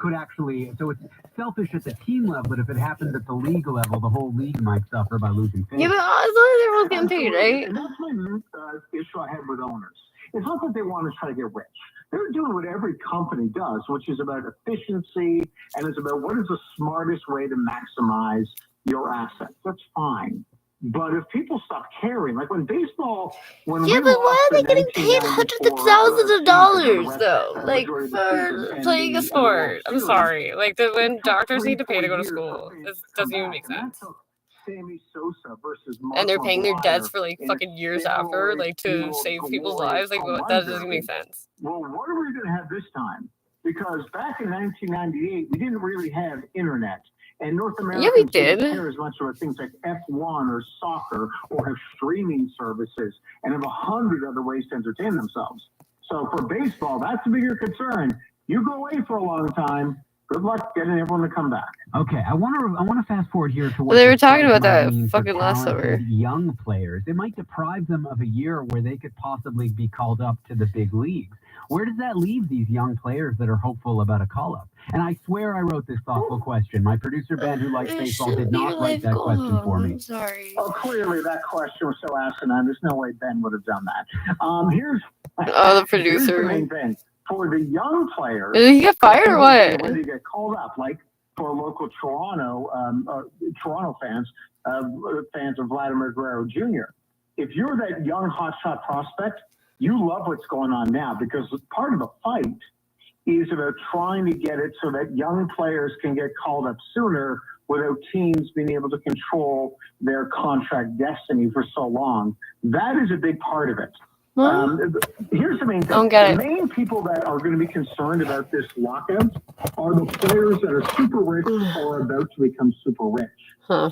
could actually, so it's selfish at the team level, but if it happens at the league level, the whole league might suffer by losing fans. Yeah, but as long as everyone's getting paid, right? And that's my issue I had with owners. It's not that they want to try to get rich. They're doing what every company does, which is about efficiency, and it's about what is the smartest way to maximize your assets. That's fine. But if people stop caring, like when baseball, when yeah, but why are they getting paid hundreds of thousands of dollars though? Like for playing a sport. I'm sorry. Like when doctors need to pay to go to school, this doesn't even make sense. And they're paying their debts for like fucking years after, like to save people's lives. Like that doesn't make sense. Well, what are we going to have this time? Because back in 1998, we didn't really have internet. And North America didn't care as much about things like F1 or soccer or have streaming services and have 100 other ways to entertain themselves. So for baseball, that's a bigger concern. You go away for a long time. Good luck getting everyone to come back. Okay, I want to fast forward here to what they were talking about that fucking last summer. Young players, it might deprive them of a year where they could possibly be called up to the big leagues. Where does that leave these young players that are hopeful about a call-up? And I swear I wrote this thoughtful question. My producer, Ben, who likes baseball, did not write that question for me. I'm sorry. Oh, clearly that question was so asinine. There's no way Ben would have done that. Here's the producer. Here's the main thing. For the young players, did he get fired or what? When they get called up, like for local Toronto fans, fans of Vladimir Guerrero Jr. If you're that young hotshot prospect, you love what's going on now because part of the fight is about trying to get it so that young players can get called up sooner without teams being able to control their contract destiny for so long. That is a big part of it. Here's the main thing. The main people that are going to be concerned about this lockout are the players that are super rich or about to become super rich.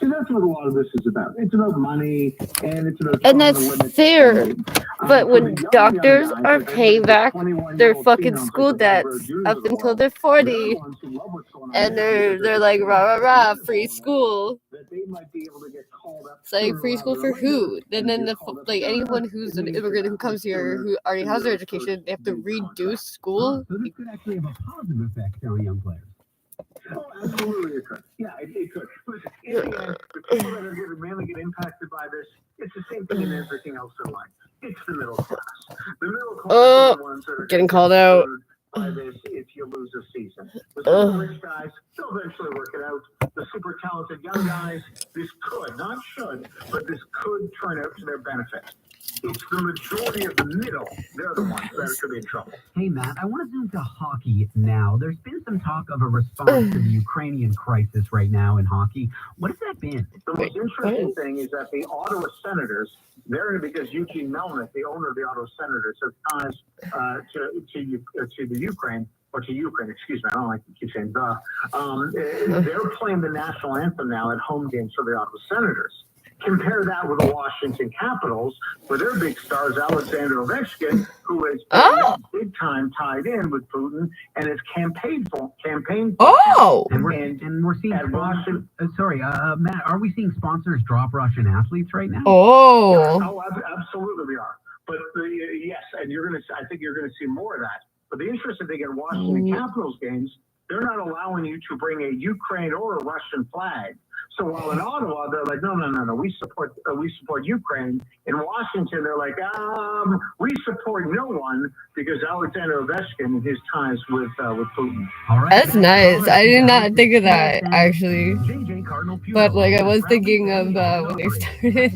See, that's what a lot of this is about. It's about money, and it's about... And that's fair. But when doctors are paying back their fucking school debts up until they're 40, and they're like, rah, rah, rah, free school. It's like, free school for who? And then like anyone who's an immigrant who comes here who already has their education, they have to redo school. So this could actually have a positive effect on young players. Oh, absolutely it could. Yeah, it could. Listen, in the end, the people that are going to mainly get impacted by this, it's the same thing in everything else in life. It's the middle class. The middle class are the ones that are getting called out by this if you lose a season. The super rich guys, they'll eventually work it out. The super talented young guys, this could, not should, but this could turn out to their benefit. It's the majority of the middle. They're the ones that could be in trouble. Hey, Matt, I want to zoom to hockey now. There's been some talk of a response to the Ukrainian crisis right now in hockey. What has that been? The most interesting thing is that the Ottawa Senators, they're because Eugene Melnyk, the owner of the Ottawa Senators, has ties to the Ukraine. Or to Ukraine, excuse me, I don't like to keep saying they're playing the national anthem now at home games for the Ottawa Senators. Compare that with the Washington Capitals, where their big stars, Alexander Ovechkin, who is big time tied in with Putin and is campaign. And we're seeing Matt, are we seeing sponsors drop Russian athletes right now? Oh, absolutely we are. But yes, and I think you're gonna see more of that. But the interesting thing at Washington Capitals games, they're not allowing you to bring a Ukraine or a Russian flag. So while in Ottawa, they're like, no, we support Ukraine. In Washington, they're like, we support no one because Alexander Ovechkin and his ties with Putin. All right. That's nice. I did not think of that, actually. But like I was thinking of when they started,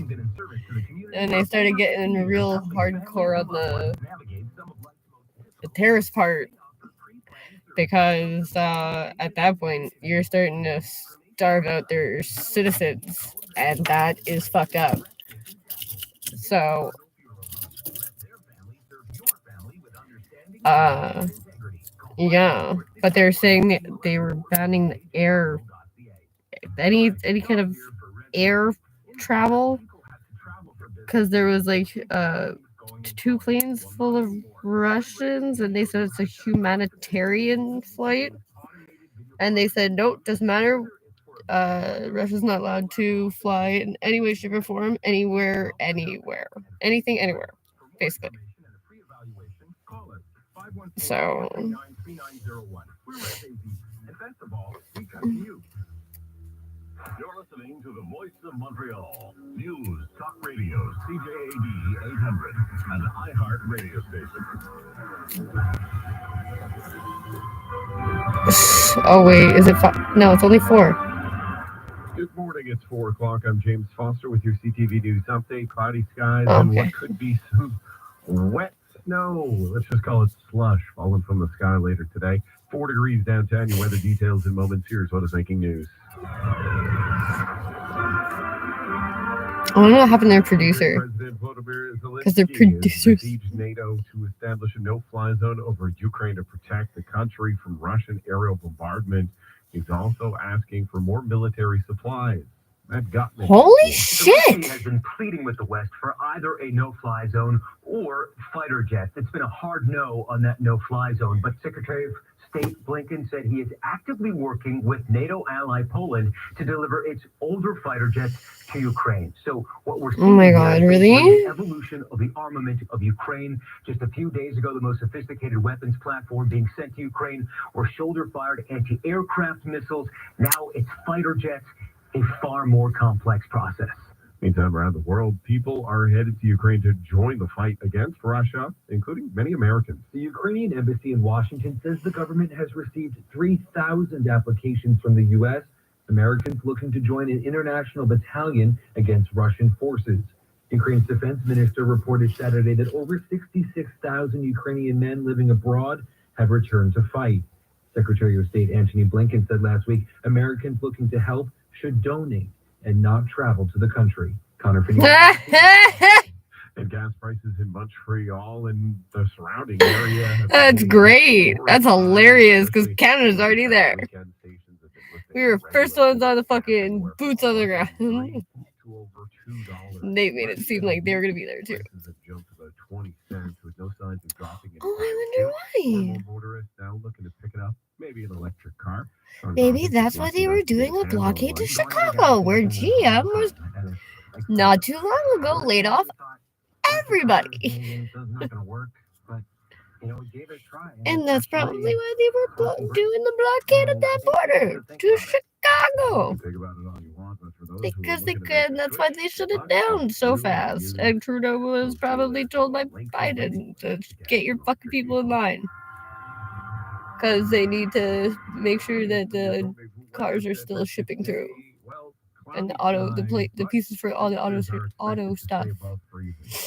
and they started getting real hardcore on the terrorist part, because at that point you're starting to starve out their citizens, and that is fucked up. So yeah, but they're saying they were banning the air, any kind of air travel, because there was like 2 planes full of Russians, and they said it's a humanitarian flight, and they said nope, doesn't matter. Russia's not allowed to fly in any way, shape, or form, anywhere, anything, anywhere, basically. So BAS3BALL, we come to you. You're listening to the Voice of Montreal. News, talk radio, CJAD 800, and iHeart radio station. Oh wait, is it 5? No, it's only 4. Good morning, it's 4 o'clock. I'm James Foster with your CTV News Update. Cloudy skies Oh, and okay. what could be some wet snow. Let's just call it slush falling from the sky later today. 4 degrees downtown. Your weather details in moments. Here's what is making news. I don't know what happened to their producer. President Volodymyr Because they're Zelensky has producers. besieged NATO to establish a no-fly zone over Ukraine to protect the country from Russian aerial bombardment. He's also asking for more military supplies. That got me. Holy shit! Zelensky has been pleading with the West for either a no-fly zone or fighter jets. It's been a hard no on that no-fly zone, but Secretary of State Blinken said he is actively working with NATO ally Poland to deliver its older fighter jets to Ukraine. So what we're seeing Oh my here god, is really? the evolution of the armament of Ukraine. Just a few days ago, the most sophisticated weapons platform being sent to Ukraine were shoulder-fired anti-aircraft missiles. Now it's fighter jets, a far more complex process. Meantime, around the world, people are headed to Ukraine to join the fight against Russia, including many Americans. The Ukrainian embassy in Washington says the government has received 3,000 applications from the U.S. Americans looking to join an international battalion against Russian forces. Ukraine's defense minister reported Saturday that over 66,000 Ukrainian men living abroad have returned to fight. Secretary of State Antony Blinken said last week Americans looking to help should donate and not travel to the country. Connor Finney. And gas prices in Montreal and the surrounding area. That's great. That's hilarious because Canada's already there. We were first ones on the fucking boots on the ground. They made it seem like they were going to be there too. Oh, I wonder why. Motorists now looking to pick it up, maybe an electric car. Maybe that's why they were doing a blockade to Chicago, where GM was not too long ago laid off everybody. And that's probably why they were doing the blockade at that border to Chicago. Because they could. That's why they shut it down so fast. And Trudeau was probably told by Biden to get your fucking people in line. Because they need to make sure that the cars are still shipping through. And the pieces for all the auto stuff. So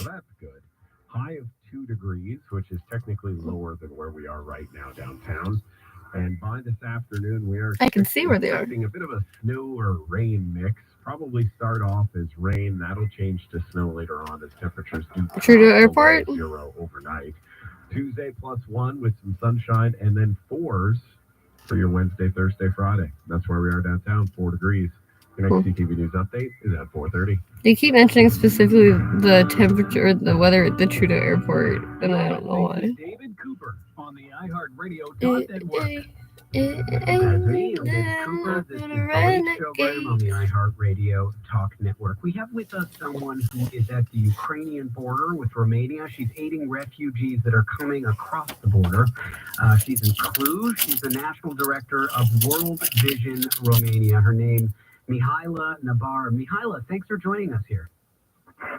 that's good. High of 2 degrees, which is technically lower than where we are right now downtown. And by this afternoon, we are I can see where they are. expecting a bit of a snow or rain mix. Probably start off as rain. That'll change to snow later on as temperatures do Trudeau Airport. 0 overnight. Tuesday +1 with some sunshine, and then 4s for your Wednesday, Thursday, Friday. That's where we are downtown, 4 degrees. Your next CTV News update is at 4:30. They keep mentioning specifically the temperature, the weather at the Trudeau Airport, and I don't know why. David Cooper on the iHeart Radio Talk Network. David Cooper, this is the program on the iHeart Radio Talk Network. We have with us someone who is at the Ukrainian border with Romania. She's aiding refugees that are coming across the border. She's in Cluj. She's the national director of World Vision Romania. Her name, Mihaela Nabar. Mihaela, thanks for joining us here.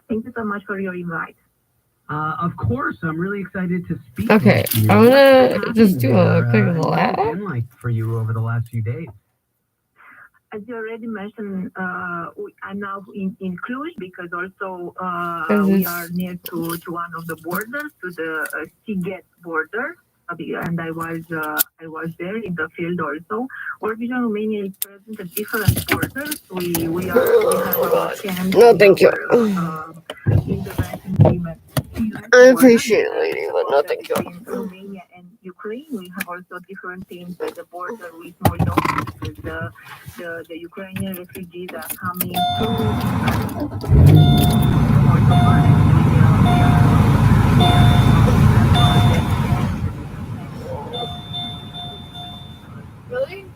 Thank you so much for your invite. Of course, I'm really excited to speak. Okay, with you. I'm gonna just do a quick laugh. What's it been like for you over the last few days? As you already mentioned, I'm now in Cluj because also we are near to one of the borders, to the Siget border. And I was there in the field also. World Vision Romania is present at different borders. We have our camps. No, thank you. Intervention team at I appreciate it, lady, but no, thank you. In Romania and Ukraine, we have also different teams at the border with Moldova, because the Ukrainian refugees are coming through Moldova. Really?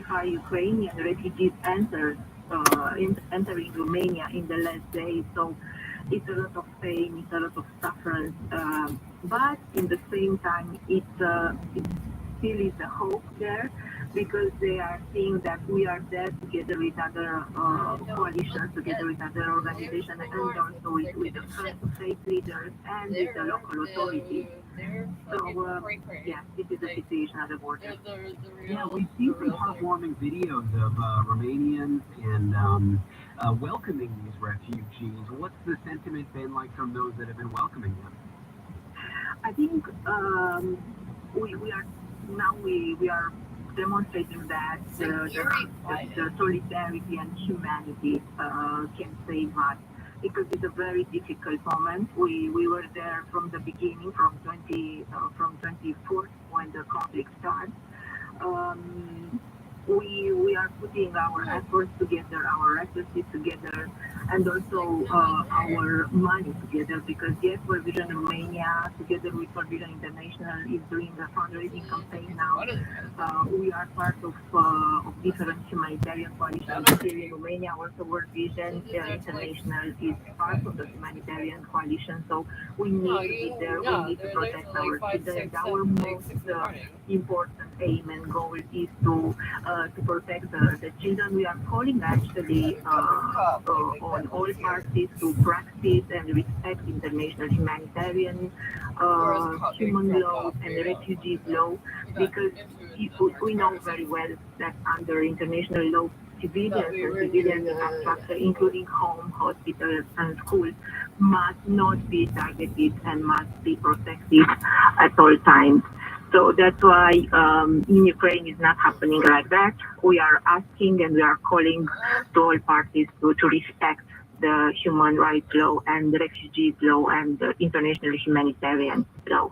25 Ukrainian refugees entering Romania in the last days. So it's a lot of pain, it's a lot of suffering, but in the same time, it still is a hope there, because they are seeing that we are there together with other coalitions, together with other organizations, and also with the faith leaders and with the local authorities. So, yeah, this is the situation at the border. Yeah, we've seen some heartwarming videos of Romanians and welcoming these refugees. What's the sentiment been like from those that have been welcoming them? I think we are demonstrating that the solidarity and humanity can save us, because it's a very difficult moment. We were there from the beginning, from 24th, when the conflict started. We are putting our efforts together, our resources together, and also our money together, because yes, World Vision Romania, together with World Vision International, is doing a fundraising campaign now. We are part of different humanitarian coalitions here in Romania. Also, World Vision International is part of the humanitarian coalition, so we need to be there. We need to protect our children. Our most important aim and goal is to protect the children. We are calling actually on all parties to practice and respect international humanitarian human law and refugees law, because we know very well that under international law, civilian infrastructure, including home, hospitals, and schools, must not be targeted and must be protected at all times. So that's why in Ukraine is not happening like that. We are asking and we are calling to all parties to respect the human rights law and the refugees law and the international humanitarian law.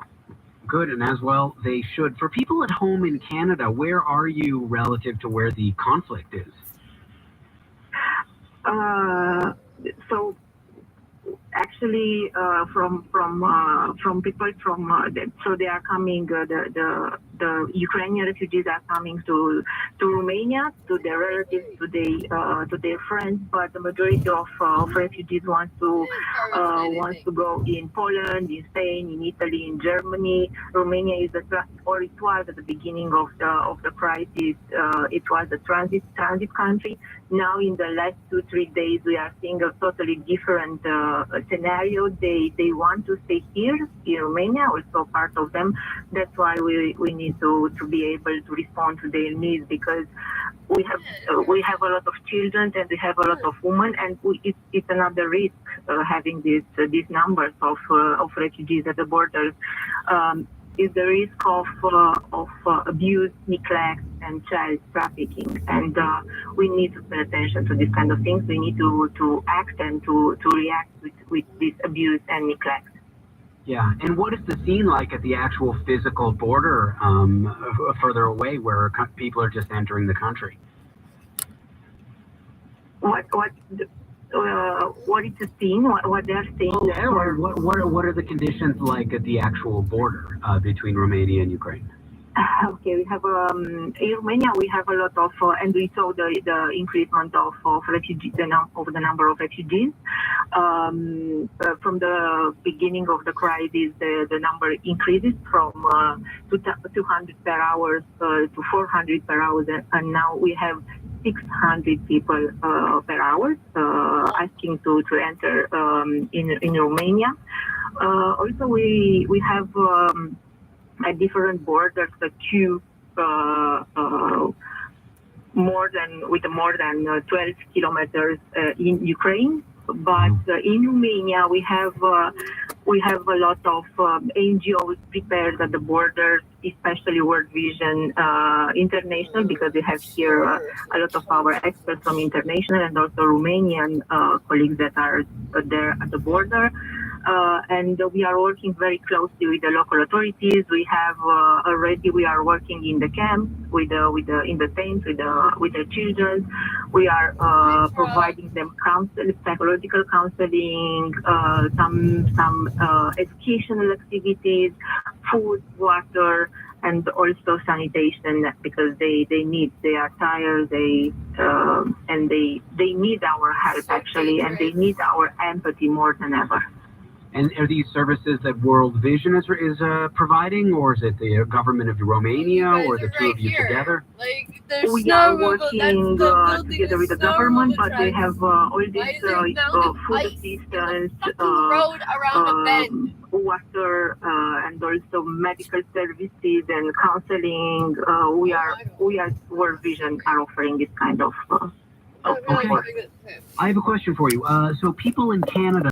Good, and as well they should. For people at home in Canada, where are you relative to where the conflict is? So actually, from people so they are coming. The Ukrainian refugees are coming to Romania, to their relatives, to their friends. But the majority of refugees want to go in Poland, in Spain, in Italy, in Germany. Romania is it was at the beginning of the crisis. It was a transit country. Now, in the last 2-3 days, we are seeing a totally different scenario. They want to stay here in Romania, also part of them. That's why we need to be able to respond to their needs, because we have a lot of children and we have a lot of women, and it's another risk having these numbers of refugees at the borders. Is the risk of abuse, neglect, and child trafficking, and we need to pay attention to these kind of things. We need to act and to react with this abuse and neglect. Yeah, and what is the scene like at the actual physical border further away, where people are just entering the country? What is the scene? What they are saying there? Or what are the conditions like at the actual border between Romania and Ukraine? Okay, we have in Romania we have a lot of, and we saw the increasement of refugees, of the number of refugees. From the beginning of the crisis, the number increases from 200 per hour to 400 per hour, and now we have 600 people per hour asking to enter in Romania. Also, we have at different borders the queue more than 12 kilometers in Ukraine. But in Romania, we have a lot of NGOs prepared at the borders, especially World Vision International, because we have here a lot of our experts from international and also Romanian colleagues that are there at the border. And we are working very closely with the local authorities. We have we are working in the camps in the tents with the children. We are providing them psychological counseling, some educational activities, food, water, and also sanitation, because they are tired, and they need our help actually, and they need our empathy more than ever. And are these services that World Vision is providing, or is it the government of Romania, or the two of you together? Like, there's We snow are removal, working that's the together with the government, but they have all these food assistance, road around a bend. water, and also medical services and counseling. We are World Vision are offering this kind of Okay. I have a question for you. So people in Canada